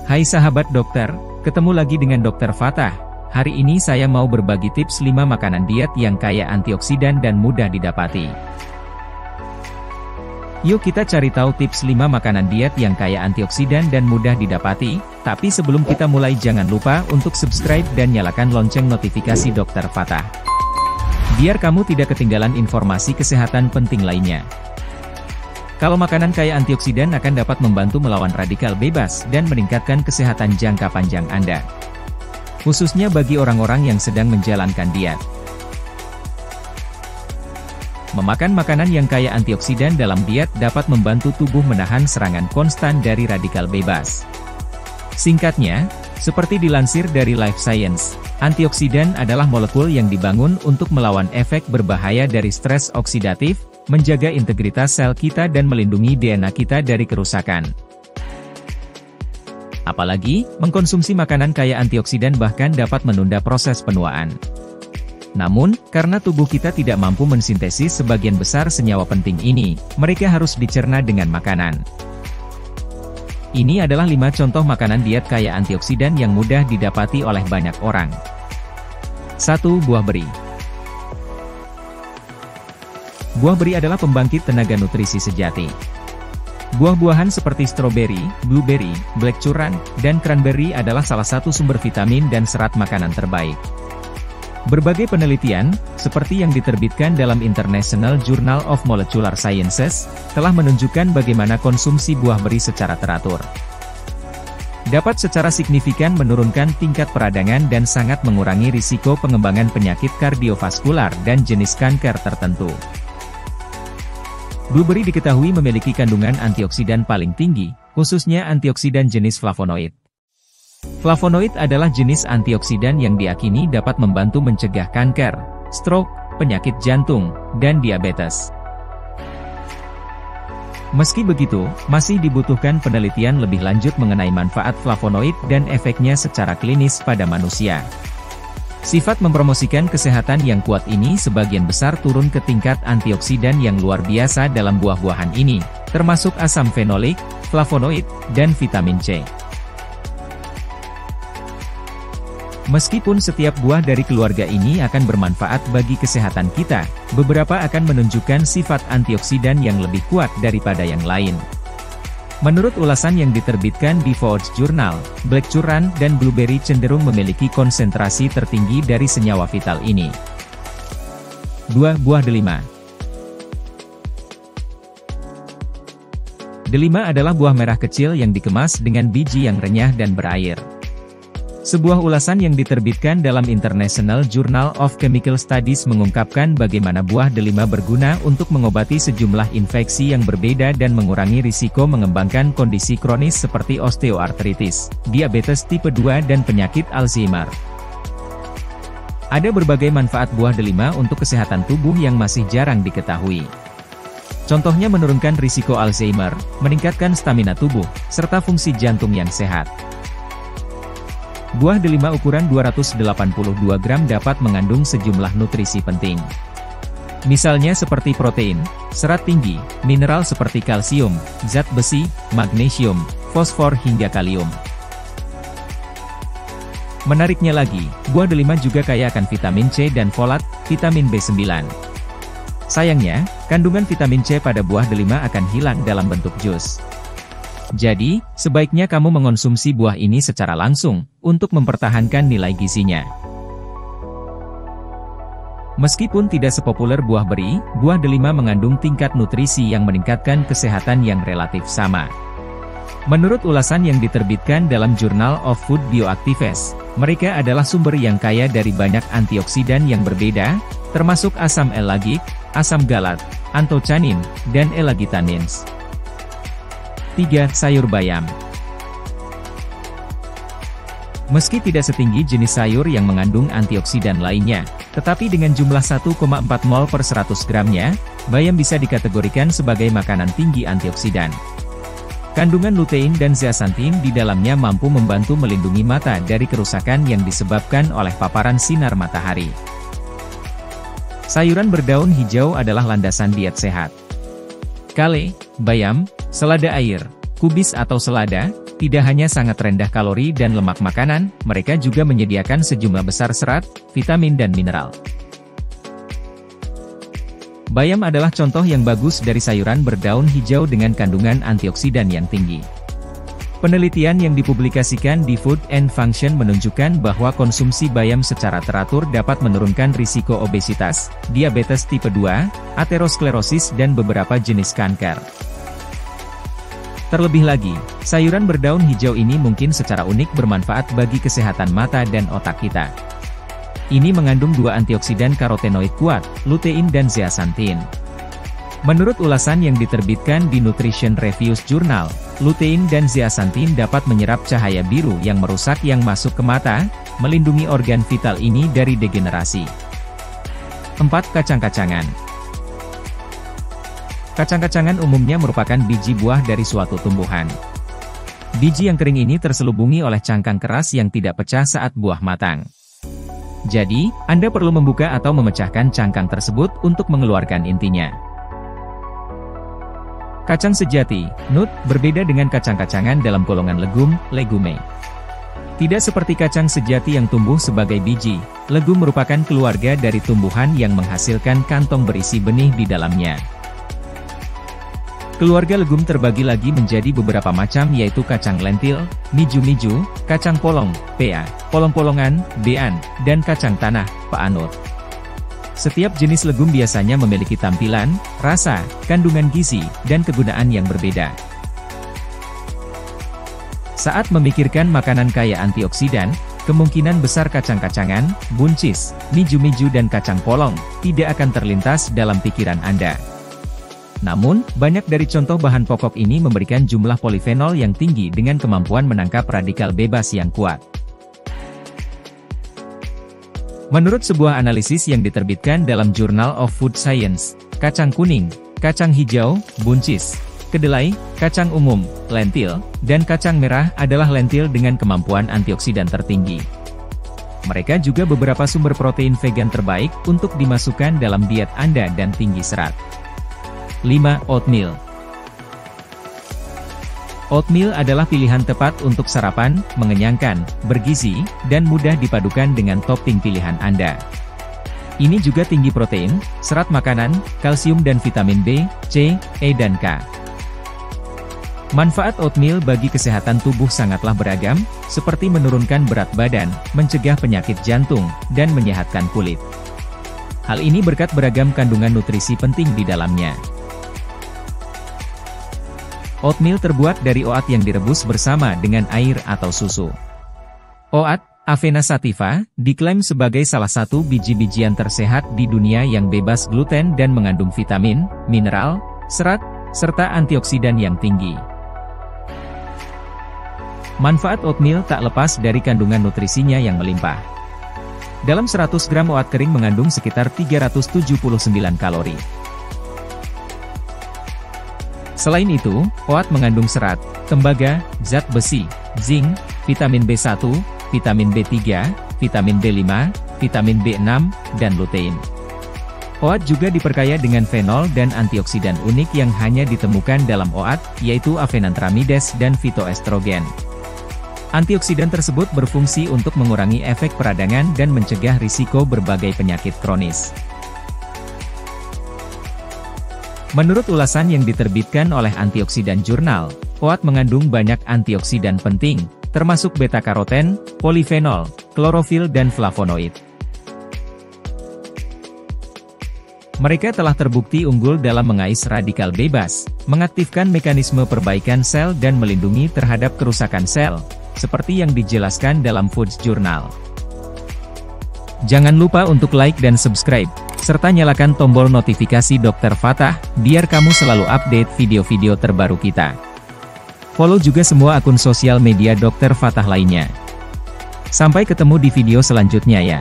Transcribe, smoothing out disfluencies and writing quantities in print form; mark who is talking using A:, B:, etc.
A: Hai sahabat dokter, ketemu lagi dengan Dokter Fatah. Hari ini saya mau berbagi tips 5 makanan diet yang kaya antioksidan dan mudah didapati. Yuk kita cari tahu tips 5 makanan diet yang kaya antioksidan dan mudah didapati. Tapi sebelum kita mulai jangan lupa untuk subscribe dan nyalakan lonceng notifikasi Dokter Fatah, biar kamu tidak ketinggalan informasi kesehatan penting lainnya. Kalau makanan kaya antioksidan akan dapat membantu melawan radikal bebas dan meningkatkan kesehatan jangka panjang Anda, khususnya bagi orang-orang yang sedang menjalankan diet. Memakan makanan yang kaya antioksidan dalam diet dapat membantu tubuh menahan serangan konstan dari radikal bebas. Singkatnya, seperti dilansir dari Life Science, antioksidan adalah molekul yang dibangun untuk melawan efek berbahaya dari stres oksidatif, menjaga integritas sel kita dan melindungi DNA kita dari kerusakan. Apalagi, mengkonsumsi makanan kaya antioksidan bahkan dapat menunda proses penuaan. Namun, karena tubuh kita tidak mampu mensintesis sebagian besar senyawa penting ini, mereka harus dicerna dengan makanan. Ini adalah 5 contoh makanan diet kaya antioksidan yang mudah didapati oleh banyak orang. 1. Buah beri. Buah beri adalah pembangkit tenaga nutrisi sejati. Buah-buahan seperti stroberi, blueberry, black currant, dan cranberry adalah salah satu sumber vitamin dan serat makanan terbaik. Berbagai penelitian, seperti yang diterbitkan dalam International Journal of Molecular Sciences, telah menunjukkan bagaimana konsumsi buah beri secara teratur dapat secara signifikan menurunkan tingkat peradangan dan sangat mengurangi risiko pengembangan penyakit kardiovaskular dan jenis kanker tertentu. Blueberry diketahui memiliki kandungan antioksidan paling tinggi, khususnya antioksidan jenis flavonoid. Flavonoid adalah jenis antioksidan yang diyakini dapat membantu mencegah kanker, stroke, penyakit jantung, dan diabetes. Meski begitu, masih dibutuhkan penelitian lebih lanjut mengenai manfaat flavonoid dan efeknya secara klinis pada manusia. Sifat mempromosikan kesehatan yang kuat ini sebagian besar turun ke tingkat antioksidan yang luar biasa dalam buah-buahan ini, termasuk asam fenolik, flavonoid, dan vitamin C. Meskipun setiap buah dari keluarga ini akan bermanfaat bagi kesehatan kita, beberapa akan menunjukkan sifat antioksidan yang lebih kuat daripada yang lain. Menurut ulasan yang diterbitkan di Forge Journal, black currant dan blueberry cenderung memiliki konsentrasi tertinggi dari senyawa vital ini. 2. Buah delima. Delima adalah buah merah kecil yang dikemas dengan biji yang renyah dan berair. Sebuah ulasan yang diterbitkan dalam International Journal of Chemical Studies mengungkapkan bagaimana buah delima berguna untuk mengobati sejumlah infeksi yang berbeda dan mengurangi risiko mengembangkan kondisi kronis seperti osteoartritis, diabetes tipe 2 dan penyakit Alzheimer. Ada berbagai manfaat buah delima untuk kesehatan tubuh yang masih jarang diketahui. Contohnya menurunkan risiko Alzheimer, meningkatkan stamina tubuh, serta fungsi jantung yang sehat. Buah delima ukuran 282 gram dapat mengandung sejumlah nutrisi penting. Misalnya seperti protein, serat tinggi, mineral seperti kalsium, zat besi, magnesium, fosfor hingga kalium. Menariknya lagi, buah delima juga kaya akan vitamin C dan folat, vitamin B9. Sayangnya, kandungan vitamin C pada buah delima akan hilang dalam bentuk jus. Jadi, sebaiknya kamu mengonsumsi buah ini secara langsung, untuk mempertahankan nilai gizinya. Meskipun tidak sepopuler buah beri, buah delima mengandung tingkat nutrisi yang meningkatkan kesehatan yang relatif sama. Menurut ulasan yang diterbitkan dalam Journal of Food Bioactives, mereka adalah sumber yang kaya dari banyak antioksidan yang berbeda, termasuk asam L-lagik, asam galat, antocianin, dan L-agitanins. 3. Sayur bayam. Meski tidak setinggi jenis sayur yang mengandung antioksidan lainnya, tetapi dengan jumlah 1,4 mol per 100 gramnya, bayam bisa dikategorikan sebagai makanan tinggi antioksidan. Kandungan lutein dan zeaxanthin di dalamnya mampu membantu melindungi mata dari kerusakan yang disebabkan oleh paparan sinar matahari. Sayuran berdaun hijau adalah landasan diet sehat. Kale, bayam, selada air, kubis atau selada, tidak hanya sangat rendah kalori dan lemak makanan, mereka juga menyediakan sejumlah besar serat, vitamin dan mineral. Bayam adalah contoh yang bagus dari sayuran berdaun hijau dengan kandungan antioksidan yang tinggi. Penelitian yang dipublikasikan di Food and Function menunjukkan bahwa konsumsi bayam secara teratur dapat menurunkan risiko obesitas, diabetes tipe 2, aterosklerosis dan beberapa jenis kanker. Terlebih lagi, sayuran berdaun hijau ini mungkin secara unik bermanfaat bagi kesehatan mata dan otak kita. Ini mengandung 2 antioksidan karotenoid kuat, lutein dan zeaxanthin. Menurut ulasan yang diterbitkan di Nutrition Reviews Journal, lutein dan zeaxanthin dapat menyerap cahaya biru yang merusak yang masuk ke mata, melindungi organ vital ini dari degenerasi. 4. Kacang-kacangan. Kacang-kacangan umumnya merupakan biji buah dari suatu tumbuhan. Biji yang kering ini terselubungi oleh cangkang keras yang tidak pecah saat buah matang. Jadi, Anda perlu membuka atau memecahkan cangkang tersebut untuk mengeluarkan intinya. Kacang sejati, nut, berbeda dengan kacang-kacangan dalam golongan legum, legume. Tidak seperti kacang sejati yang tumbuh sebagai biji, legum merupakan keluarga dari tumbuhan yang menghasilkan kantong berisi benih di dalamnya. Keluarga legum terbagi lagi menjadi beberapa macam yaitu kacang lentil, miju-miju, kacang polong, PA, polong-polongan, bean, dan kacang tanah, paanut. Setiap jenis legum biasanya memiliki tampilan, rasa, kandungan gizi, dan kegunaan yang berbeda. Saat memikirkan makanan kaya antioksidan, kemungkinan besar kacang-kacangan, buncis, miju-miju dan kacang polong, tidak akan terlintas dalam pikiran Anda. Namun, banyak dari contoh bahan pokok ini memberikan jumlah polifenol yang tinggi dengan kemampuan menangkap radikal bebas yang kuat. Menurut sebuah analisis yang diterbitkan dalam Journal of Food Science, kacang kuning, kacang hijau, buncis, kedelai, kacang umum, lentil, dan kacang merah adalah lentil dengan kemampuan antioksidan tertinggi. Mereka juga beberapa sumber protein vegan terbaik untuk dimasukkan dalam diet Anda dan tinggi serat. 5. Oatmeal. Oatmeal adalah pilihan tepat untuk sarapan, mengenyangkan, bergizi, dan mudah dipadukan dengan topping pilihan Anda. Ini juga tinggi protein, serat makanan, kalsium dan vitamin B, C, E dan K. Manfaat oatmeal bagi kesehatan tubuh sangatlah beragam, seperti menurunkan berat badan, mencegah penyakit jantung, dan menyehatkan kulit. Hal ini berkat beragam kandungan nutrisi penting di dalamnya. Oatmeal terbuat dari oat yang direbus bersama dengan air atau susu. Oat, Avena sativa, diklaim sebagai salah satu biji-bijian tersehat di dunia yang bebas gluten dan mengandung vitamin, mineral, serat, serta antioksidan yang tinggi. Manfaat oatmeal tak lepas dari kandungan nutrisinya yang melimpah. Dalam 100 gram oat kering mengandung sekitar 379 kalori. Selain itu, oat mengandung serat, tembaga, zat besi, zinc, vitamin B1, vitamin B3, vitamin B5, vitamin B6, dan lutein. Oat juga diperkaya dengan fenol dan antioksidan unik yang hanya ditemukan dalam oat, yaitu avenantramides dan fitoestrogen. Antioksidan tersebut berfungsi untuk mengurangi efek peradangan dan mencegah risiko berbagai penyakit kronis. Menurut ulasan yang diterbitkan oleh Antioksidan Journal, oat mengandung banyak antioksidan penting, termasuk beta-karoten, polifenol, klorofil dan flavonoid. Mereka telah terbukti unggul dalam mengais radikal bebas, mengaktifkan mekanisme perbaikan sel dan melindungi terhadap kerusakan sel, seperti yang dijelaskan dalam Foods Journal. Jangan lupa untuk like dan subscribe, serta nyalakan tombol notifikasi Dr. Fatah, biar kamu selalu update video-video terbaru kita. Follow juga semua akun sosial media Dr. Fatah lainnya. Sampai ketemu di video selanjutnya ya.